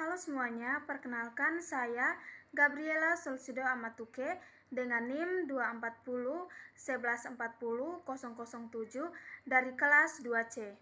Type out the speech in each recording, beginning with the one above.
Halo semuanya, perkenalkan saya Gabriela Solsido Amatuke dengan NIM 240 1140 007 dari kelas 2C.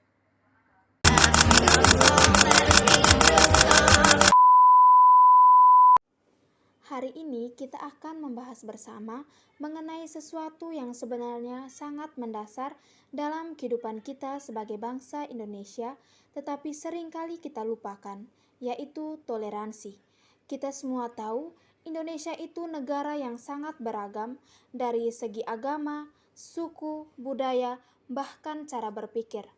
Hari ini kita akan membahas bersama mengenai sesuatu yang sebenarnya sangat mendasar dalam kehidupan kita sebagai bangsa Indonesia, tetapi seringkali kita lupakan, yaitu toleransi. Kita semua tahu, Indonesia itu negara yang sangat beragam dari segi agama, suku, budaya, bahkan cara berpikir.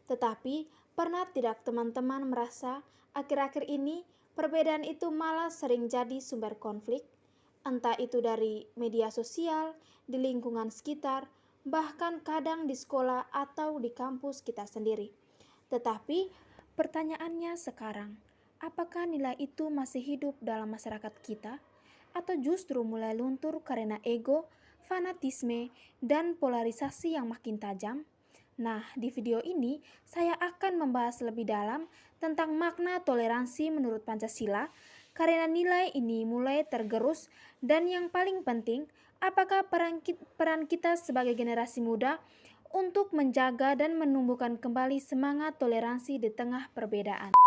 Tetapi, pernah tidak teman-teman merasa akhir-akhir ini perbedaan itu malah sering jadi sumber konflik? Entah itu dari media sosial, di lingkungan sekitar, bahkan kadang di sekolah atau di kampus kita sendiri. Tetapi, pertanyaannya sekarang, apakah nilai itu masih hidup dalam masyarakat kita? Atau justru mulai luntur karena ego, fanatisme, dan polarisasi yang makin tajam? Nah, di video ini saya akan membahas lebih dalam tentang makna toleransi menurut Pancasila, karena nilai ini mulai tergerus dan yang paling penting, apakah peran kita sebagai generasi muda untuk menjaga dan menumbuhkan kembali semangat toleransi di tengah perbedaan.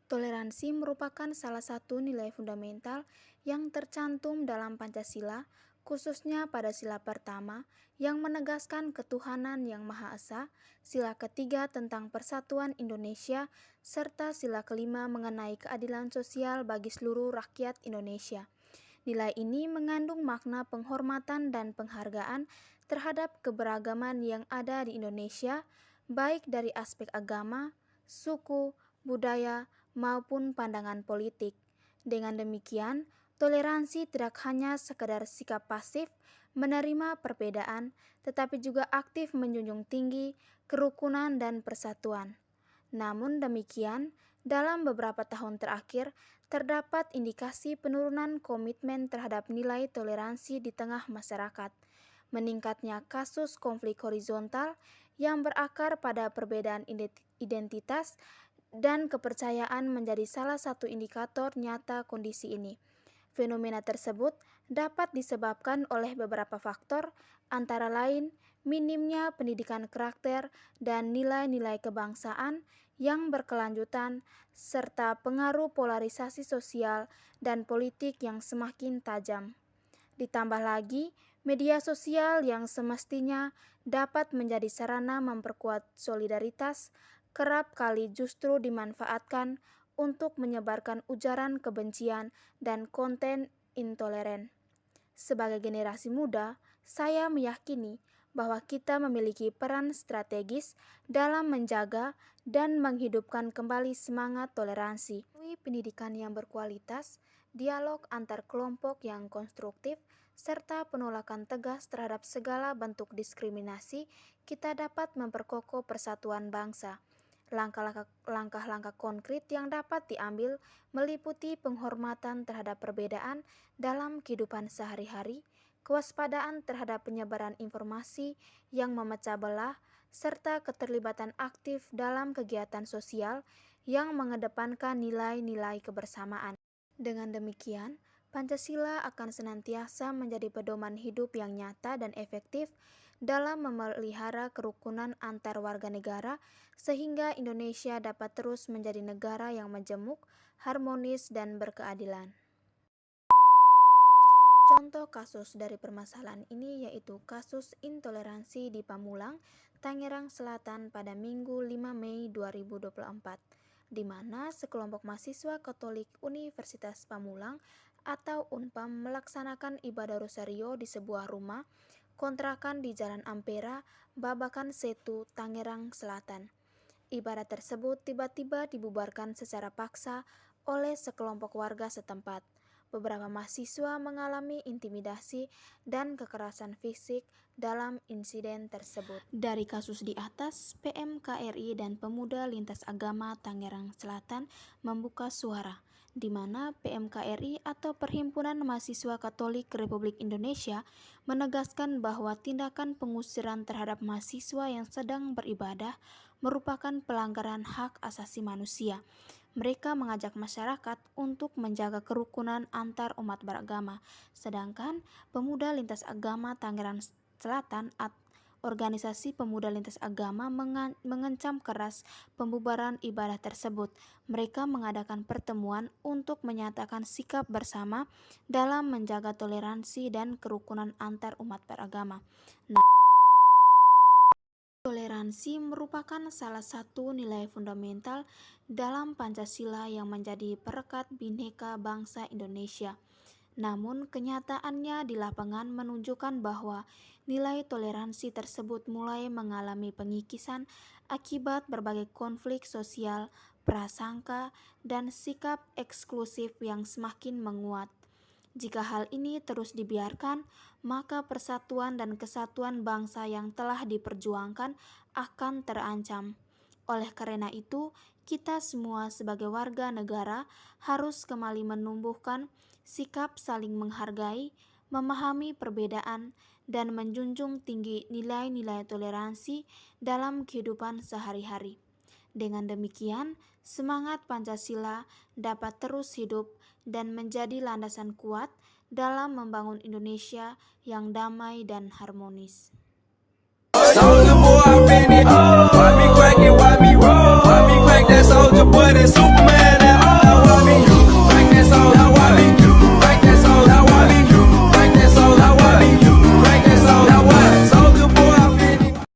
Toleransi merupakan salah satu nilai fundamental yang tercantum dalam Pancasila, khususnya pada sila pertama yang menegaskan ketuhanan yang Maha Esa, sila ketiga tentang persatuan Indonesia, serta sila kelima mengenai keadilan sosial bagi seluruh rakyat Indonesia. Nilai ini mengandung makna penghormatan dan penghargaan terhadap keberagaman yang ada di Indonesia, baik dari aspek agama, suku, budaya, maupun pandangan politik. Dengan demikian, toleransi tidak hanya sekedar sikap pasif menerima perbedaan, tetapi juga aktif menjunjung tinggi kerukunan dan persatuan. Namun demikian, dalam beberapa tahun terakhir, terdapat indikasi penurunan komitmen terhadap nilai toleransi di tengah masyarakat. Meningkatnya kasus konflik horizontal yang berakar pada perbedaan identitas dan kepercayaan menjadi salah satu indikator nyata kondisi ini. Fenomena tersebut dapat disebabkan oleh beberapa faktor, antara lain minimnya pendidikan karakter dan nilai-nilai kebangsaan yang berkelanjutan, serta pengaruh polarisasi sosial dan politik yang semakin tajam. Ditambah lagi, media sosial yang semestinya dapat menjadi sarana memperkuat solidaritas, kerap kali justru dimanfaatkan untuk menyebarkan ujaran kebencian dan konten intoleran. Sebagai generasi muda, saya meyakini bahwa kita memiliki peran strategis dalam menjaga dan menghidupkan kembali semangat toleransi. Melalui pendidikan yang berkualitas, dialog antar kelompok yang konstruktif, serta penolakan tegas terhadap segala bentuk diskriminasi, kita dapat memperkokoh persatuan bangsa. Langkah-langkah konkret yang dapat diambil meliputi penghormatan terhadap perbedaan dalam kehidupan sehari-hari, kewaspadaan terhadap penyebaran informasi yang memecah belah, serta keterlibatan aktif dalam kegiatan sosial yang mengedepankan nilai-nilai kebersamaan. Dengan demikian, Pancasila akan senantiasa menjadi pedoman hidup yang nyata dan efektif dalam memelihara kerukunan antar warga negara sehingga Indonesia dapat terus menjadi negara yang majemuk, harmonis, dan berkeadilan. Contoh kasus dari permasalahan ini yaitu kasus intoleransi di Pamulang, Tangerang Selatan pada Minggu 5 Mei 2024, di mana sekelompok mahasiswa Katolik Universitas Pamulang atau UNPAM melaksanakan ibadah rosario di sebuah rumah kontrakan di Jalan Ampera, Babakan Setu, Tangerang Selatan. Ibadah tersebut tiba-tiba dibubarkan secara paksa oleh sekelompok warga setempat. Beberapa mahasiswa mengalami intimidasi dan kekerasan fisik dalam insiden tersebut. Dari kasus di atas, PMKRI dan Pemuda Lintas Agama Tangerang Selatan membuka suara, di mana PMKRI atau Perhimpunan Mahasiswa Katolik Republik Indonesia menegaskan bahwa tindakan pengusiran terhadap mahasiswa yang sedang beribadah merupakan pelanggaran hak asasi manusia. Mereka mengajak masyarakat untuk menjaga kerukunan antar umat beragama, sedangkan Pemuda Lintas Agama Tangerang Selatan Organisasi Pemuda Lintas Agama mengancam keras pembubaran ibadah tersebut. Mereka mengadakan pertemuan untuk menyatakan sikap bersama dalam menjaga toleransi dan kerukunan antar umat beragama. Toleransi merupakan salah satu nilai fundamental dalam Pancasila yang menjadi perekat Bhinneka Bangsa Indonesia. Namun, kenyataannya di lapangan menunjukkan bahwa nilai toleransi tersebut mulai mengalami pengikisan akibat berbagai konflik sosial, prasangka, dan sikap eksklusif yang semakin menguat. Jika hal ini terus dibiarkan, maka persatuan dan kesatuan bangsa yang telah diperjuangkan akan terancam. Oleh karena itu, kita semua sebagai warga negara harus kembali menumbuhkan sikap saling menghargai, memahami perbedaan, dan menjunjung tinggi nilai-nilai toleransi dalam kehidupan sehari-hari. Dengan demikian, semangat Pancasila dapat terus hidup dan menjadi landasan kuat dalam membangun Indonesia yang damai dan harmonis. Soldier boy, I been it. Why me crack it? Why me roll? Why me crack that soldier boy?